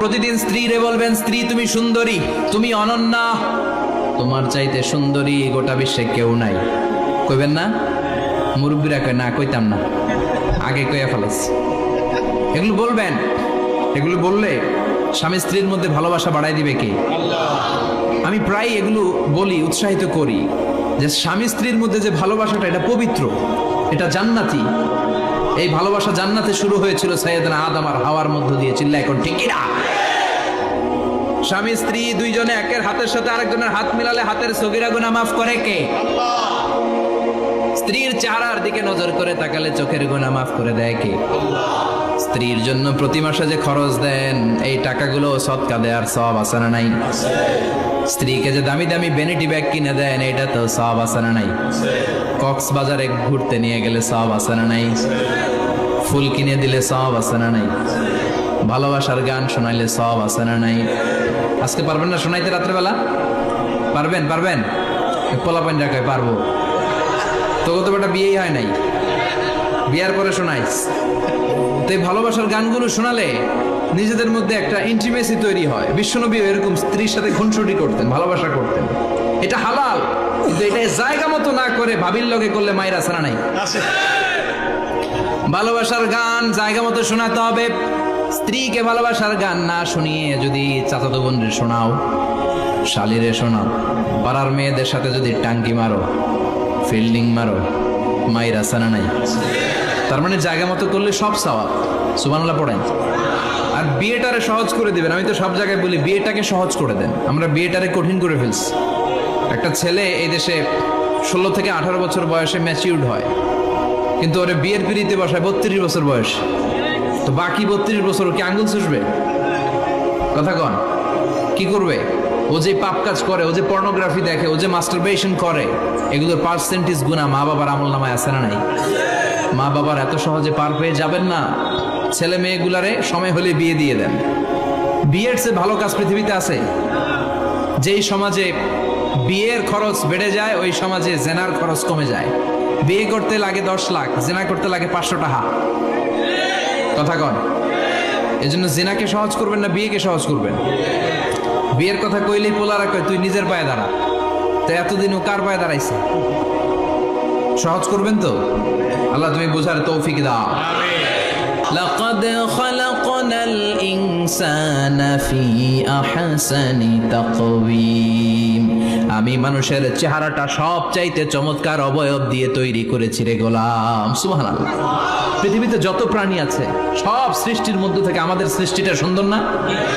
প্রতিদিন স্ত্রীরে বলবেন, স্ত্রী তুমি সুন্দরী, তুমি অনন্যা, তোমার চাইতে সুন্দরী গোটা বিশ্বে কেউ নাই। কইবেন না? মুরব্বীরা কয় না, কইতাম না, আগে কইয়া ফেলাস। এগুলো বলবেন, এগুলো বললে স্বামী স্ত্রীর মধ্যে ভালোবাসা বাড়াই দিবে কে? আমি প্রায় এগুলো বলি, উৎসাহিত করি যে স্বামী স্ত্রীর মধ্যে যে ভালোবাসাটা, এটা পবিত্র, এটা জান্নাতি। এই ভালোবাসা জান্নাতে শুরু হয়েছিল সাইয়েদনা আদম আর হাওয়ার মধ্য দিয়ে। চিল্লা এখন ঠিক না? স্বামী স্ত্রী দুইজনে একের হাতের সাথে আরেকজনের হাত মিলালে হাতের সগীরা গুনাহ মাফ করে কে? স্ত্রীর চেহারার দিকে নজর করে তাকালে চোখের গুনাহ মাফ করে দেয় কে? স্ত্রীর জন্য প্রতি মাসে যে খরচ দেন, এই টাকাগুলো সদকা দেওয়ার সওয়াব আছে না নাই? স্ত্রীকে যে দামি দামি ভ্যানিটি ব্যাগ কিনে দেন, এটা তো সওয়াব আছে না নাই? কক্সবাজারে ঘুরতে নিয়ে গেলে সওয়াব আছে না নাই? ফুল কিনে দিলে সওয়াব আছে না নাই? ভালোবাসার গান শোনাইলে সওয়াব আছে না নাই? আজকে পারবেন না শোনাইতে রাত্রেবেলা? পারবেন? পারবেন? পোলাপান রাখায় পারবো তো, তো বেটা বিয়েই হয় নাই, বিয়ার পরে শোনাইস। তো এই ভালোবাসার গানগুলো শোনালে নিজেদের মধ্যে একটা ইন্টিমেসি তৈরি হয়। বিশ্বনবী এরকম স্ত্রীর সাথে খুনসুটি করতেন, ভালোবাসা করতেন। এটা হালাল, কিন্তু এটা জায়গা মতো না করে ভাবির লগে করলে মায়ের আসারা নাই। ভালোবাসার গান জায়গা মতো শোনাতে হবে। স্ত্রীকে ভালোবাসার গান না শুনিয়ে যদি চাচাতো বোনরে শোনাও, শালিরে শোনাও, পাড়ার মেয়েদের সাথে যদি টাঙ্কি মারো, ফিল্ডিং মারো, মায়ের আসারা নাই। তার মানে জায়গা মতো করলে সব সওয়াব। সুবহানাল্লাহ পড়েন। আর বিয়েটারে সহজ করে দিবেন। আমি তো সব জায়গায় বলি বিয়েটাকে সহজ করে দেন, আমরা বিয়েটারে কঠিন করে ফেলছি। একটা ছেলে এই দেশে 16 থেকে 18 বছর বয়সে ম্যাচিউরড হয়, কিন্তু ওরে বিয়ের পিড়িতে বসায় 32 বছর বয়স। তো বাকি 32 বছর কি আঙ্গুল চুষবে? কথা কন, কি করবে? ও যে পাপ কাজ করে, ও যে পর্নোগ্রাফি দেখে, ও যে মাস্টারবেশন করে, এগুলোর পার্সেন্টেজ গুণা মা বাবার আমল নামায় আছে না নাই? মা বাবার এত সহজে পার পেয়ে যাবেন না। ছেলে মেয়েগুলারে সময় হলে বিয়ে দিয়ে দেন। বিয়ের চেয়ে ভালো কাজ পৃথিবীতে আছে? যেই সমাজে বিয়ের খরচ বেড়ে যায়, ওই সমাজে জেনার খরচ কমে যায়। বিয়ে করতে লাগে 10 লাখ, জেনা করতে লাগে 500 টাকা। কথা কন। এই জন্য জেনাকে সহজ করবেন না, বিয়েকে সহজ করবেন। বিয়ের কথা কইলেই পোলারা কয় তুই নিজের পায়ে দাঁড়া। তো এতদিন ও কার পায়ে দাঁড়াইছে? সহজ করবেন তো? আল্লাহ তুমি বোঝার তৌফিক দাও। লাকাদ খালাকনাল ইনসানা ফি আহসানি তাকওয়িম। আমি মানুষের চেহারাটা সবচাইতে চমৎকার অবয়ব দিয়ে তৈরি করেছি রে গোলাম। সুবহানাল্লাহ। পৃথিবীতে যত প্রাণী আছে সব সৃষ্টির মধ্য থেকে আমাদের সৃষ্টিটা সুন্দর না?